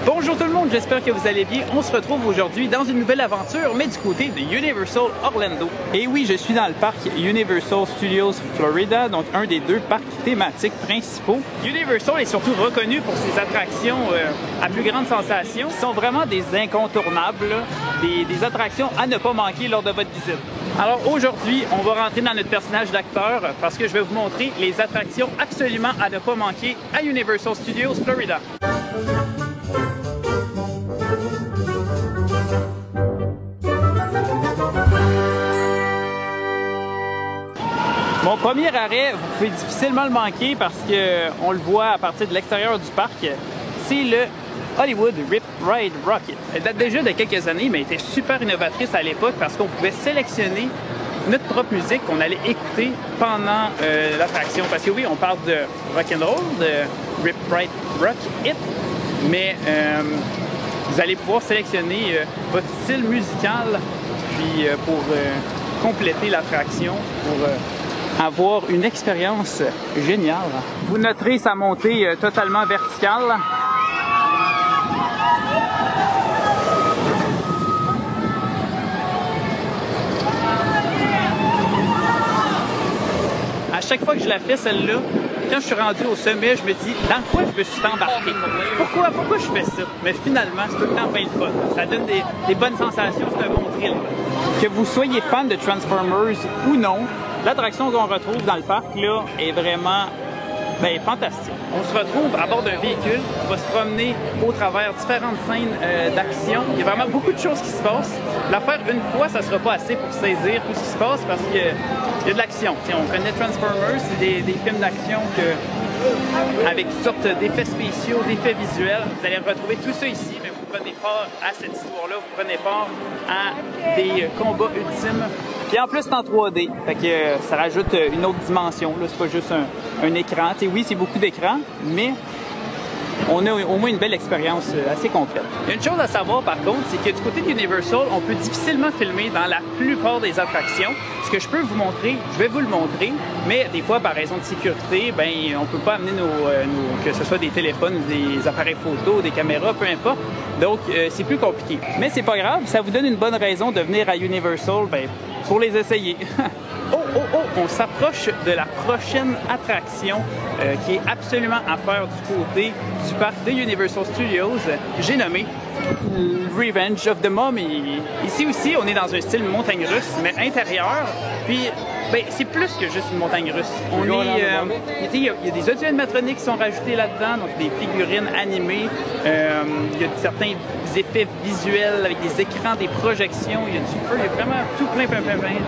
Bonjour tout le monde, j'espère que vous allez bien. On se retrouve aujourd'hui dans une nouvelle aventure, mais du côté de Universal Orlando. Et oui, je suis dans le parc Universal Studios Florida, donc un des deux parcs thématiques principaux. Universal est surtout reconnu pour ses attractions à plus grande sensation. Ce sont vraiment des incontournables, des attractions à ne pas manquer lors de votre visite. Alors aujourd'hui, on va rentrer dans notre personnage d'acteur parce que je vais vous montrer les attractions absolument à ne pas manquer à Universal Studios Florida. Mon premier arrêt, vous pouvez difficilement le manquer parce qu'on le voit à partir de l'extérieur du parc, c'est le Hollywood Rip Ride Rockit. Elle date déjà de quelques années, mais était super innovatrice à l'époque parce qu'on pouvait sélectionner notre propre musique qu'on allait écouter pendant l'attraction. Parce que oui, on parle de rock'n'roll, de Rip Ride Rockit, mais vous allez pouvoir sélectionner votre style musical puis pour compléter l'attraction, pour avoir une expérience géniale. Vous noterez sa montée totalement verticale. À chaque fois que je la fais, celle-là, quand je suis rendu au sommet, je me dis dans quoi je me suis embarqué? Pourquoi je fais ça? Mais finalement, c'est tout le temps bien le fun. Ça donne des bonnes sensations, c'est un bon thrill. Que vous soyez fan de Transformers ou non, l'attraction qu'on retrouve dans le parc là est vraiment fantastique. On se retrouve à bord d'un véhicule, on va se promener au travers différentes scènes d'action. Il y a vraiment beaucoup de choses qui se passent. La faire une fois, ça ne sera pas assez pour saisir tout ce qui se passe parce qu'il y a de l'action. On connaît Transformers, c'est des films d'action avec toutes sortes d'effets spéciaux, d'effets visuels. Vous allez retrouver tout ça ici, mais vous prenez part à cette histoire-là, vous prenez part à des combats ultimes. Puis en plus, c'est en 3D, fait que ça rajoute une autre dimension. C'est pas juste un écran. T'sais, oui, c'est beaucoup d'écran, mais on a au moins une belle expérience assez complète. Il y a une chose à savoir par contre, c'est que du côté d'Universal, on peut difficilement filmer dans la plupart des attractions. Ce que je peux vous montrer, je vais vous le montrer, mais des fois, par raison de sécurité, on peut pas amener que ce soit des téléphones, des appareils photo, des caméras, peu importe. Donc, c'est plus compliqué. Mais c'est pas grave, ça vous donne une bonne raison de venir à Universal, pour les essayer. On s'approche de la prochaine attraction qui est absolument à faire du côté du parc de Universal Studios. J'ai nommé Revenge of the Mummy. Ici aussi, on est dans un style montagne russe, mais intérieur. Puis, c'est plus que juste une montagne russe. Il y a des audio animatroniques qui sont rajoutés là-dedans, donc des figurines animées. Il y a certains effets visuels avec des écrans, des projections. Il y a du feu, il y a vraiment tout plein,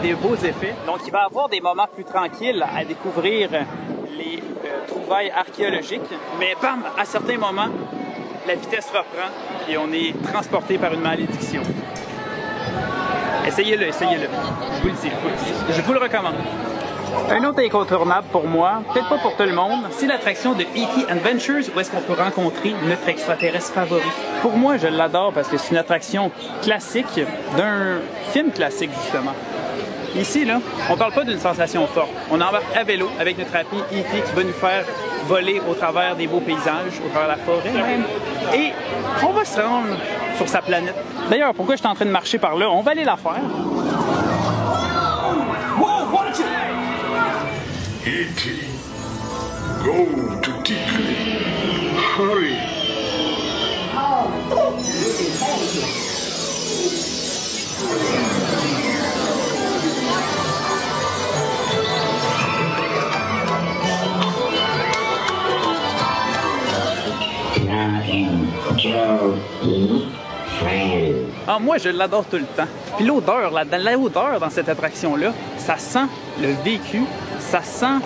des beaux effets. Donc, il va y avoir des moments plus tranquilles à découvrir les trouvailles archéologiques. Mais bam, à certains moments, la vitesse reprend et on est transporté par une malédiction. Essayez-le. Je vous le dis. Je vous le recommande. Un autre incontournable pour moi, peut-être pas pour tout le monde, c'est l'attraction de E.T. Adventures où est-ce qu'on peut rencontrer notre extraterrestre favori. Pour moi, je l'adore parce que c'est une attraction classique d'un film classique, justement. Ici, là, on parle pas d'une sensation forte. On embarque à vélo avec notre ami E.T. qui va nous faire voler au travers des beaux paysages, au travers de la forêt même. Et on va se rendre sur sa planète. D'ailleurs, pourquoi je suis en train de marcher par là? On va aller la faire. E.T. Go to Tikli. Hurry. Ah, moi, je l'adore tout le temps. Puis l'odeur dans cette attraction-là, ça sent le vécu, ça sent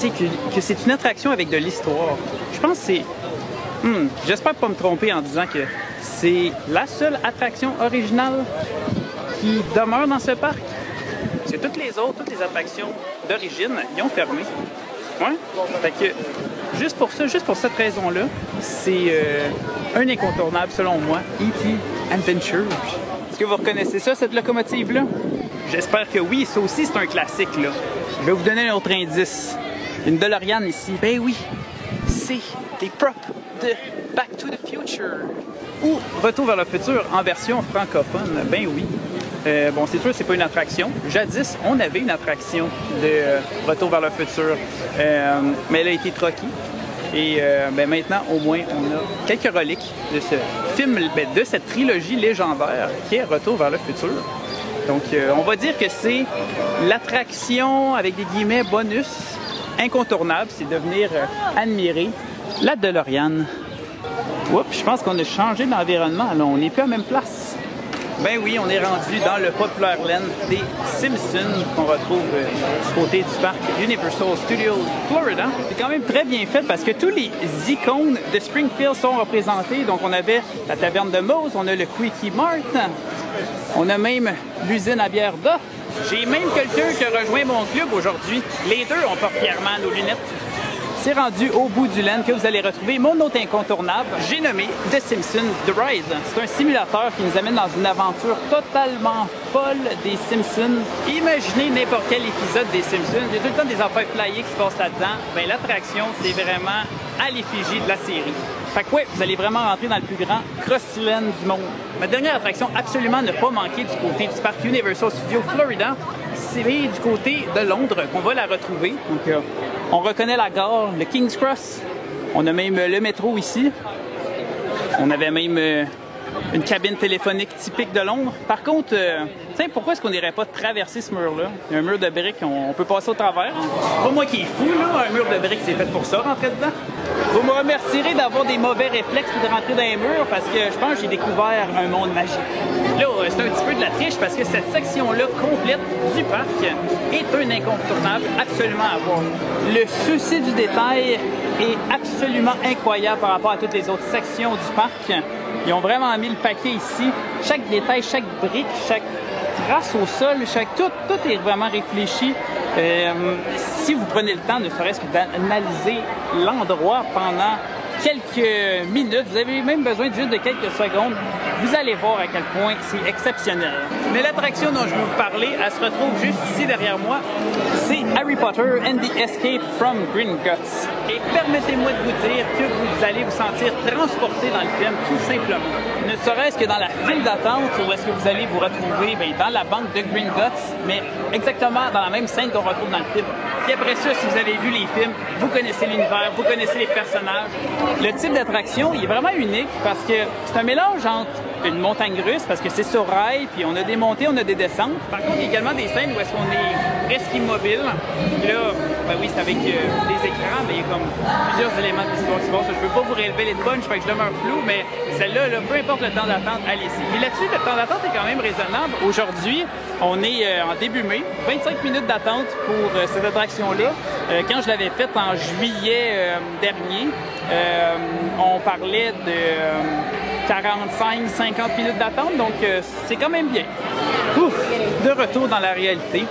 que c'est une attraction avec de l'histoire. Je pense que c'est... j'espère pas me tromper en disant que c'est la seule attraction originale qui demeure dans ce parc. Parce que toutes les attractions d'origine, ils ont fermé. Ouais? Fait que, juste pour cette raison-là, c'est un incontournable selon moi, E.T. Adventures. Est-ce que vous reconnaissez ça, cette locomotive-là? J'espère que oui, ça aussi c'est un classique, là. Je vais vous donner un autre indice. Une DeLorean ici. Ben oui, c'est des props de Back to the Future ou Retour vers le futur en version francophone. Ben oui. Bon, c'est sûr, c'est pas une attraction. Jadis, on avait une attraction de Retour vers le futur, mais elle a été troquée. Et ben maintenant, au moins, on a quelques reliques de ce film, ben, de cette trilogie légendaire qui est Retour vers le futur. Donc, on va dire que c'est l'attraction, avec des guillemets, bonus, incontournable, c'est de venir admirer la DeLorean. Oups, je pense qu'on a changé d'environnement. Là, on n'est plus à la même place. Ben oui, on est rendu dans le populaire land des Simpsons qu'on retrouve du côté du parc Universal Studios Florida. C'est quand même très bien fait parce que tous les icônes de Springfield sont représentés. Donc on avait la taverne de Moe's, on a le Quickie Mart, on a même l'usine à bière Duff. J'ai même quelqu'un qui a rejoint mon club aujourd'hui. Les deux, on porte fièrement nos lunettes. C'est rendu au bout du land que vous allez retrouver mon autre incontournable, j'ai nommé The Simpsons The Rise. C'est un simulateur qui nous amène dans une aventure totalement folle des Simpsons. Imaginez n'importe quel épisode des Simpsons, il y a tout le temps des affaires flyées qui se passent là-dedans. Ben, l'attraction, c'est vraiment à l'effigie de la série. Fait que ouais, vous allez vraiment rentrer dans le plus grand Crossland du monde. Ma dernière attraction, absolument ne pas manquer du côté du parc Universal Studios Florida, c'est du côté de Londres qu'on va la retrouver. Donc, on reconnaît la gare, le King's Cross. On a même le métro ici. On avait même une cabine téléphonique typique de Londres. Par contre, tiens, pourquoi est-ce qu'on n'irait pas traverser ce mur-là? Il y a un mur de briques, on peut passer au travers. C'est pas moi qui est fou, là. Un mur de briques, c'est fait pour ça, rentrer dedans. Vous me remercierez d'avoir des mauvais réflexes pour de rentrer dans les murs parce que je pense que j'ai découvert un monde magique. Là, c'est un petit peu de la triche parce que cette section-là complète du parc est un incontournable absolument à voir. Le souci du détail est absolument incroyable par rapport à toutes les autres sections du parc. Ils ont vraiment mis le paquet ici. Chaque détail, chaque brique, chaque trace au sol, tout est vraiment réfléchi. Si vous prenez le temps, ne serait-ce que d'analyser l'endroit pendant quelques minutes, vous avez même besoin juste de quelques secondes, vous allez voir à quel point c'est exceptionnel. Mais l'attraction dont je vais vous parler, elle se retrouve juste ici derrière moi. C'est Harry Potter and the Escape from Gringotts. Et permettez-moi de vous dire que vous allez vous sentir transporté dans le film, tout simplement. Ne serait-ce que dans la file d'attente où est-ce que vous allez vous retrouver dans la banque de Gringotts, mais exactement dans la même scène qu'on retrouve dans le film. Puis après ça, si vous avez vu les films, vous connaissez l'univers, vous connaissez les personnages. Le type d'attraction, il est vraiment unique parce que c'est un mélange entre une montagne russe, parce que c'est sur rail, puis on a des montées, on a des descentes. Par contre, il y a également des scènes où est-ce qu'on est presque immobile. Puis là, ben oui, c'est avec des écrans, mais il y a comme plusieurs éléments de l'histoire qui se passent. Je ne veux pas vous révéler les punch, fait que je demeure flou, mais celle-là, là, peu importe le temps d'attente, allez-y. Puis là-dessus, le temps d'attente est quand même raisonnable. Aujourd'hui, on est en début mai, 25 minutes d'attente pour cette attraction-là. Quand je l'avais faite en juillet dernier, on parlait de 45-50 minutes d'attente, donc c'est quand même bien. Ouf, de retour dans la réalité.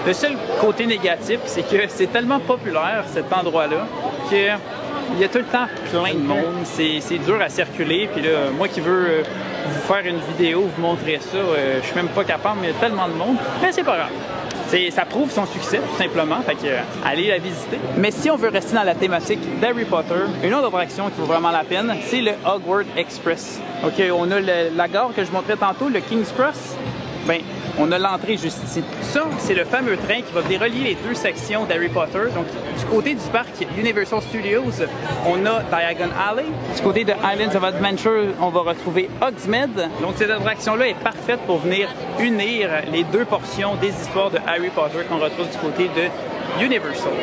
Le seul côté négatif, c'est que c'est tellement populaire cet endroit-là que il y a tout le temps plein de monde. C'est dur à circuler. Puis là, moi qui veux vous faire une vidéo, vous montrer ça, je suis même pas capable, mais il y a tellement de monde. Mais c'est pas grave. Ça prouve son succès, tout simplement. Fait que, allez la visiter. Mais si on veut rester dans la thématique d'Harry Potter, une autre attraction qui vaut vraiment la peine, c'est le Hogwarts Express. OK, on a la gare que je montrais tantôt, le King's Cross. Ben, on a l'entrée juste ici. Ça, c'est le fameux train qui va venir relier les deux sections d'Harry Potter. Donc, du côté du parc Universal Studios, on a Diagon Alley. Du côté de Islands of Adventure, on va retrouver Hogsmeade. Donc, cette attraction-là est parfaite pour venir unir les deux portions des histoires de Harry Potter qu'on retrouve du côté de Universal.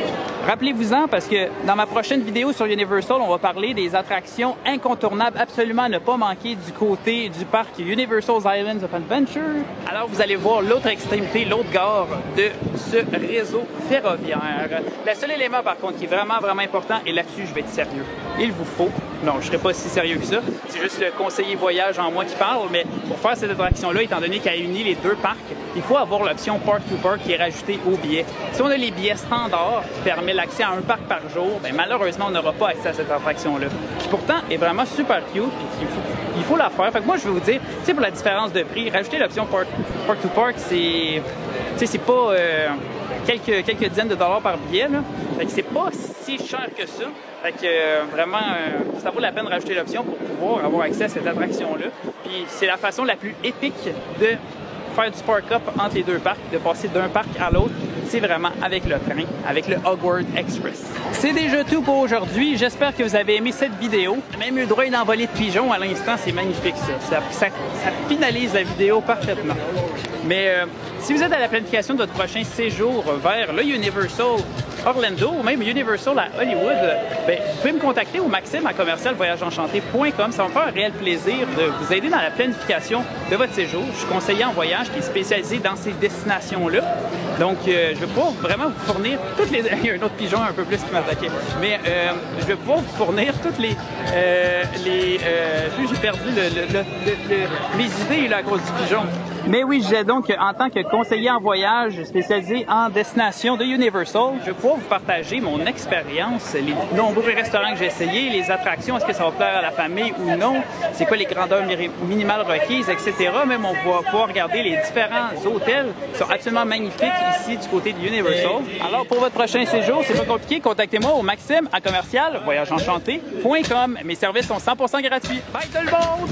Rappelez-vous-en parce que dans ma prochaine vidéo sur Universal, on va parler des attractions incontournables absolument à ne pas manquer du côté du parc Universal's Islands of Adventure. Alors vous allez voir l'autre extrémité, l'autre gare de ce réseau ferroviaire. Le seul élément par contre qui est vraiment important, et là-dessus je vais être sérieux, il vous faut, non je ne serai pas si sérieux que ça, c'est juste le conseiller voyage en moi qui parle, mais pour faire cette attraction-là, étant donné qu'elle unit les deux parcs, il faut avoir l'option Park to Park qui est rajoutée au billet. Si on a les billets standards qui permet l'accès à un parc par jour, bien, malheureusement, on n'aura pas accès à cette attraction-là. Qui pourtant est vraiment super cute, et il faut la faire. Fait que moi, je vais vous dire, tu sais, pour la différence de prix, rajouter l'option Park to Park, c'est pas... quelques dizaines de dollars par billet. Là. Fait que c'est pas si cher que ça. Fait que vraiment, ça vaut la peine de rajouter l'option pour pouvoir avoir accès à cette attraction-là. Puis c'est la façon la plus épique de faire du Spark Up entre les deux parcs, de passer d'un parc à l'autre, c'est vraiment avec le train, avec le Hogwarts Express. C'est déjà tout pour aujourd'hui. J'espère que vous avez aimé cette vidéo. J'ai même eu le droit à une envolée de pigeons à l'instant. C'est magnifique, ça finalise la vidéo parfaitement. Mais si vous êtes à la planification de votre prochain séjour vers le Universal Orlando ou même Universal à Hollywood, ben, vous pouvez me contacter au maxime@voyagesenchanté.com. Ça va me faire un réel plaisir de vous aider dans la planification de votre séjour. Je suis conseiller en voyage qui est spécialisé dans ces destinations-là. Donc, je vais pouvoir vraiment vous fournir toutes les... Il y a un autre pigeon un peu plus qui m'attaquait. Mais je vais pouvoir vous fournir toutes les... J'ai perdu mes idées là, à cause du pigeon. Mais oui, je disais donc en tant que conseiller en voyage spécialisé en destination de Universal, je vais pouvoir vous partager mon expérience, les nombreux restaurants que j'ai essayés, les attractions, est-ce que ça va plaire à la famille ou non, c'est quoi les grandeurs minimales requises, etc. Même on va pouvoir regarder les différents hôtels qui sont absolument magnifiques ici du côté de Universal. Alors pour votre prochain séjour, c'est pas compliqué, contactez-moi au maxime@voyagesenchanté.com. Mes services sont 100% gratuits. Bye tout le monde!